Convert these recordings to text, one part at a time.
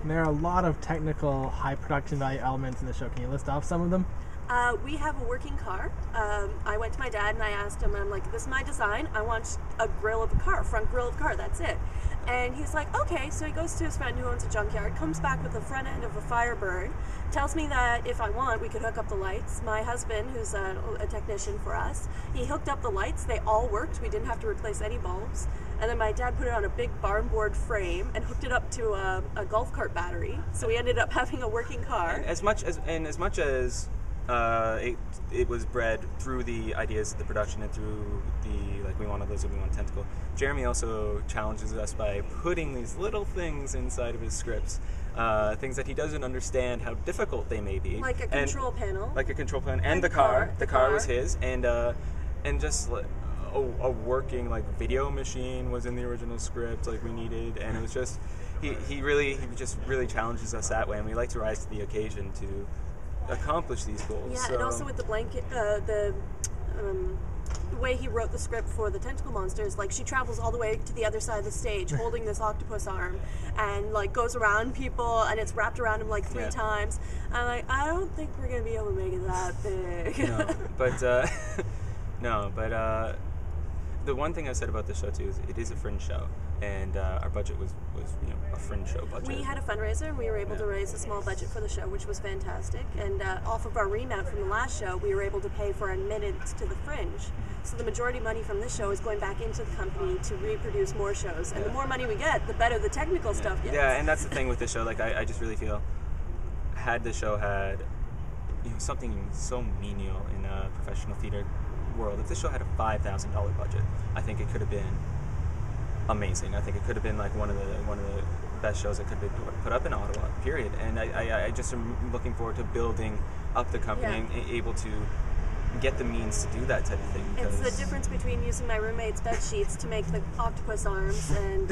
And there are a lot of technical, high production value elements in the show. Can you list off some of them? We have a working car. I went to my dad and I asked him, I'm like, this is my design. I want a grill of a car, front grill of a car, that's it. And he's like, okay. So he goes to his friend who owns a junkyard, comes back with the front end of a Firebird, tells me that if I want, we could hook up the lights. My husband, who's a technician for us, he hooked up the lights. They all worked. We didn't have to replace any bulbs. And then my dad put it on a big barn board frame and hooked it up to a golf cart battery. So we ended up having a working car. And as much as it was bred through the ideas of the production and through the, like, we want a lizard, we want a tentacle. Jeremy also challenges us by putting these little things inside of his scripts, things that he doesn't understand how difficult they may be. Like a control panel. Like a control panel. And the car. The car was his. And just a working, like, video machine was in the original script, like, we needed. And it was just, he just really challenges us that way. And we like to rise to the occasion to accomplish these goals. Yeah, and also with the blanket, the way he wrote the script for the tentacle monsters, like, she travels all the way to the other side of the stage holding this octopus arm and, like, goes around people and it's wrapped around him like 3 times. I'm like, I don't think we're gonna be able to make it that big. but the one thing I said about the show too is it is a fringe show, and our budget was a fringe show budget. We had a fundraiser and we were able to raise a small budget for the show, which was fantastic. And off of our remount from the last show, we were able to pay for admittance to the Fringe. So the majority of money from this show is going back into the company to reproduce more shows. And the more money we get, the better the technical stuff gets. Yeah, and that's the thing with this show. Like, I just really feel, had the show had something so menial in a professional theater world, if this show had a $5,000 budget, I think it could have been amazing. I think it could have been like one of the best shows that could have been put up in Ottawa, period. And I just am looking forward to building up the company and able to get the means to do that type of thing. It's the difference between using my roommate's bed sheets to make the octopus arms and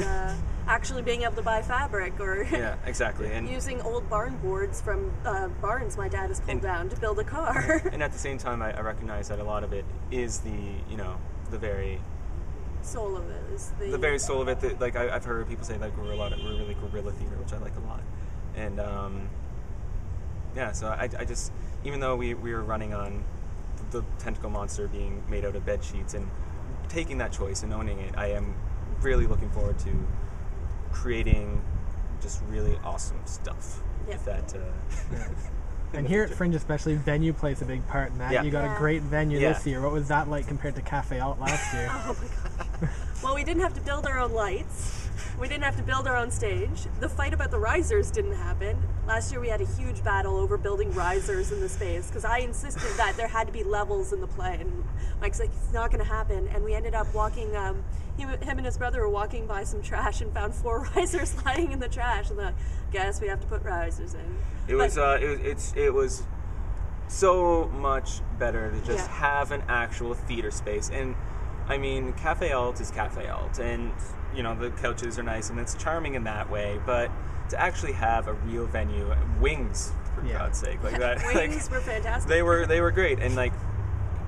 actually being able to buy fabric, or exactly, and using old barn boards from barns my dad has pulled down to build a car. And at the same time, I recognize that a lot of it is the very soul of it is the very soul of it. That, like, I've heard people say, like, we're really guerrilla theater, which I like a lot. And so I just, even though we were running on the tentacle monster being made out of bed sheets and taking that choice and owning it, I am really looking forward to creating just really awesome stuff. If that and here at Fringe especially, venue plays a big part in that. You got a great venue this year. What was that like compared to Café Alt last year? Oh my god. Well, we didn't have to build our own lights. We didn't have to build our own stage. The fight about the risers didn't happen. Last year we had a huge battle over building risers in the space because I insisted that there had to be levels in the play, and Mike's like, it's not going to happen. And we ended up walking, him and his brother were walking by some trash and found 4 risers lying in the trash, and I guess we have to put risers in. It was so much better to just have an actual theater space. And I mean, Café Alt is Café Alt, and the couches are nice and it's charming in that way, but to actually have a real venue, wings, for God's sake, like that. Wings were fantastic. They were great, and like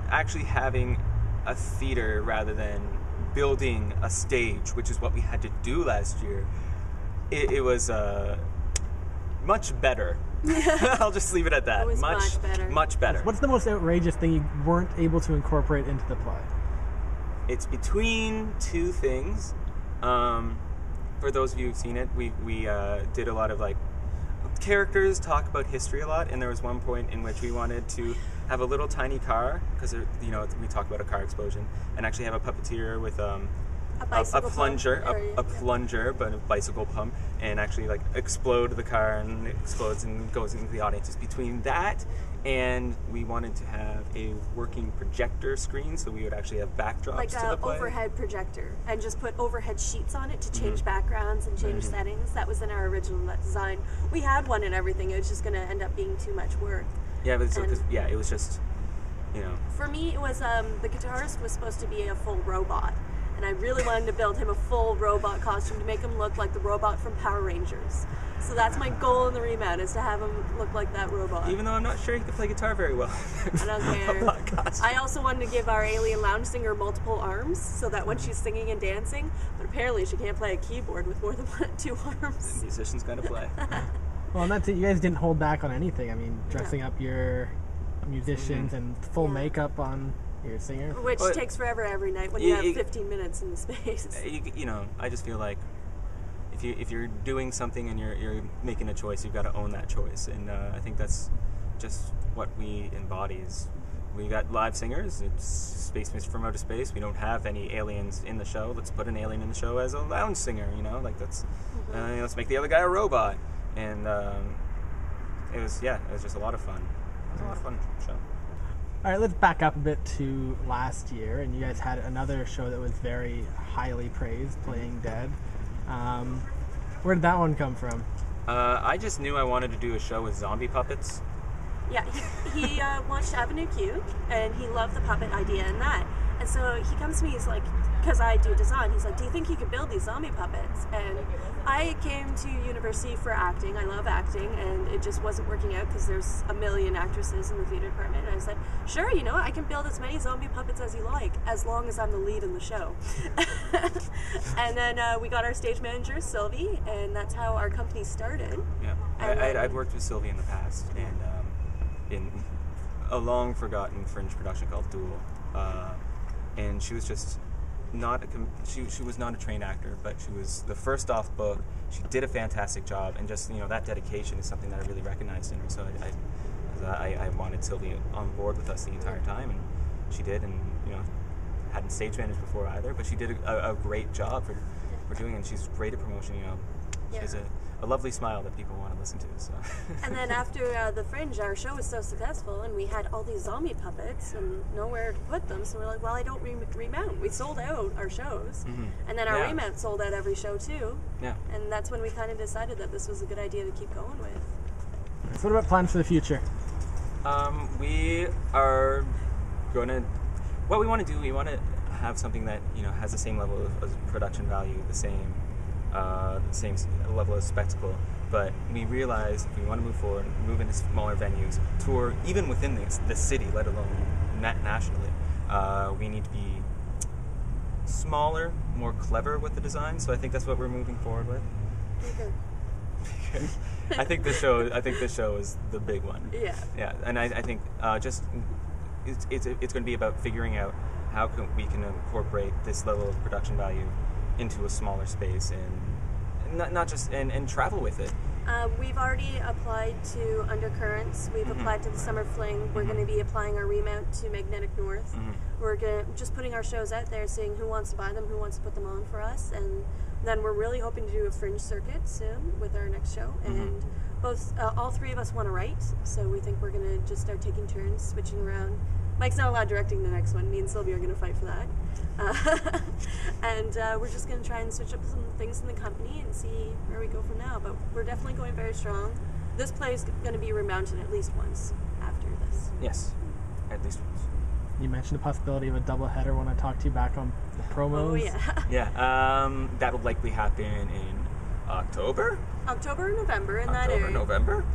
actually having a theater rather than building a stage, which is what we had to do last year, it was much better. I'll just leave it at that. It was much better. Much better. What's the most outrageous thing you weren't able to incorporate into the play? It's between 2 things. For those of you who've seen it, we did a lot of, like, characters talk about history a lot, and there was one point in which we wanted to have a little tiny car, because we talk about a car explosion, and actually have a puppeteer with a plunger, but a bicycle pump, and actually, like, explode the car, and it explodes and goes into the audience. It's between that, and we wanted to have a working projector screen, so we would actually have backdrops to the play. Like an overhead projector, and just put overhead sheets on it to change backgrounds and change settings. That was in our original design. We had one and everything. It was just going to end up being too much work. Yeah, but it was just, For me, it was the guitarist was supposed to be a full robot. and I really wanted to build him a full robot costume to make him look like the robot from Power Rangers. So that's my goal in the remount, is to have him look like that robot. Even though I'm not sure he can play guitar very well. I don't care. I also wanted to give our alien lounge singer multiple arms, so that when she's singing and dancing, but apparently she can't play a keyboard with more than 2 arms. The musician's got to play. Well, and that's it. You guys didn't hold back on anything. I mean, dressing up your musicians and full makeup on your singer. Which takes forever every night when you have 15 minutes in the space. You know, I just feel like if you're doing something and you're making a choice, you've got to own that choice, and I think that's just what we embody. Is we got live singers. It's Space Mist from Outer Space. We don't have any aliens in the show. Let's put an alien in the show as a lounge singer. You know, like that's let's make the other guy a robot, and it was just a lot of fun. It was a lot of fun show. All right, let's back up a bit to last year, and you guys had another show that was very highly praised, Playing Dead. Where did that one come from? I just knew I wanted to do a show with zombie puppets. Yeah, he watched Avenue Q, and he loved the puppet idea in that. And so he comes to me, he's like, because I do design, he's like, do you think you could build these zombie puppets? And I came to university for acting. I love acting, and it just wasn't working out because there's a million actresses in the theater department. And I said, sure, you know, I can build as many zombie puppets as you like, as long as I'm the lead in the show. And then we got our stage manager, Sylvie, and that's how our company started. Yeah, I'd worked with Sylvie in the past, and in a long-forgotten Fringe production called Duel. And she was just she was not a trained actor, but she was the first off book. She did a fantastic job, and just, you know, that dedication is something that I really recognized in her. So I wanted Sylvie on board with us the entire time, and she did. And, you know, hadn't stage managed before either, but she did a great job for doing it. And she's great at promotion. You know, she has a lovely smile that people want to listen to. So. And then after the Fringe, our show was so successful, and we had all these zombie puppets and nowhere to put them. So we're like, well, I don't remount. We sold out our shows, and then our remount sold out every show too. Yeah. And that's when we kind of decided that this was a good idea to keep going with. So what about plans for the future? We are going to. What we want to do, we want to have something that, you know, has the same level of production value, the same level of spectacle, but we realize if we want to move forward, move into smaller venues, tour even within the city, let alone nationally, we need to be smaller, more clever with the design. So I think that's what we're moving forward with. I think this show is the big one. Yeah, and I think just it's going to be about figuring out how we can incorporate this level of production value into a smaller space, and not just and travel with it. We've already applied to Undercurrents. We've applied to the Summer Fling. We're going to be applying our remount to Magnetic North. We're just putting our shows out there, seeing who wants to buy them, who wants to put them on for us, and then we're really hoping to do a Fringe circuit soon with our next show. And all three of us want to write, so we think we're going to just start taking turns, switching around. Mike's not allowed directing the next one. Me and Sylvie are going to fight for that. And we're just going to try and switch up some things in the company and see where we go from now. But we're definitely going very strong. This play is going to be remounted at least once after this. Yes, at least once. You mentioned the possibility of a doubleheader when I talked to you back on the promos. Oh, yeah. Yeah, that'll likely happen in October? October or November, in that area. area. November.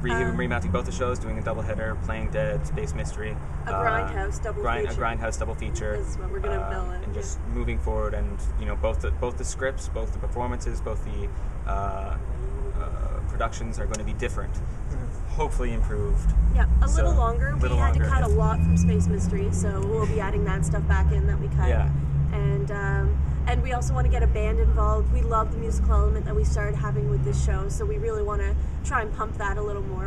Remounting both the shows, doing a doubleheader, Playing Dead, Space Mystery. A Grindhouse double feature. A Grindhouse double feature. Is what we're going to bill it. And just moving forward, and, you know, both the scripts, both the performances, both the productions are going to be different. Hopefully improved. Yeah, a little longer. We had to cut a lot from Space Mystery, so we'll be adding that stuff back in that we cut. Yeah. And we also want to get a band involved. We love the musical element that we started having with this show, so we really want to try and pump that a little more.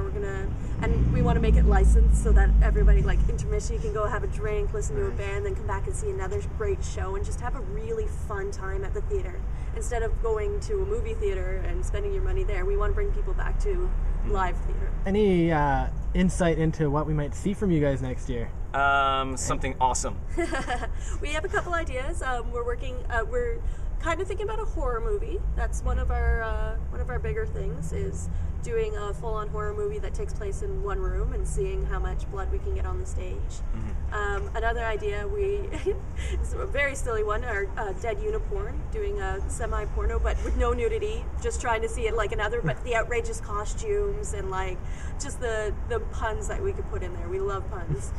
And we want to make it licensed so that everybody, like, intermission, you can go have a drink, listen to a band, then come back and see another great show, and just have a really fun time at the theater. Instead of going to a movie theater and spending your money there, we want to bring people back to live theater. Any insight into what we might see from you guys next year? Something awesome. We have a couple ideas. We're kind of thinking about a horror movie. That's one of our bigger things, is doing a full-on horror movie that takes place in one room and seeing how much blood we can get on the stage. Another idea is a very silly one, our dead unicorn, doing a semi-porno but with no nudity, just trying to see it like another, but the outrageous costumes and like just the puns that we could put in there. We love puns.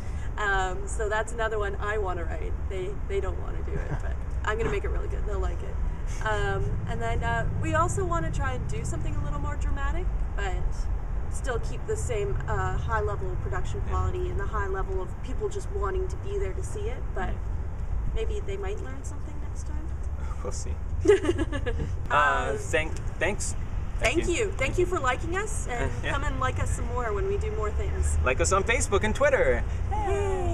So that's another one I want to write. They don't want to do it, but I'm going to make it really good. They'll like it. And then we also want to try and do something a little more dramatic, but still keep the same high level of production quality and the high level of people just wanting to be there to see it. But maybe they might learn something next time. We'll see. Thanks. Thank you for liking us, and come and like us some more when we do more things. Like us on Facebook and Twitter. Yay.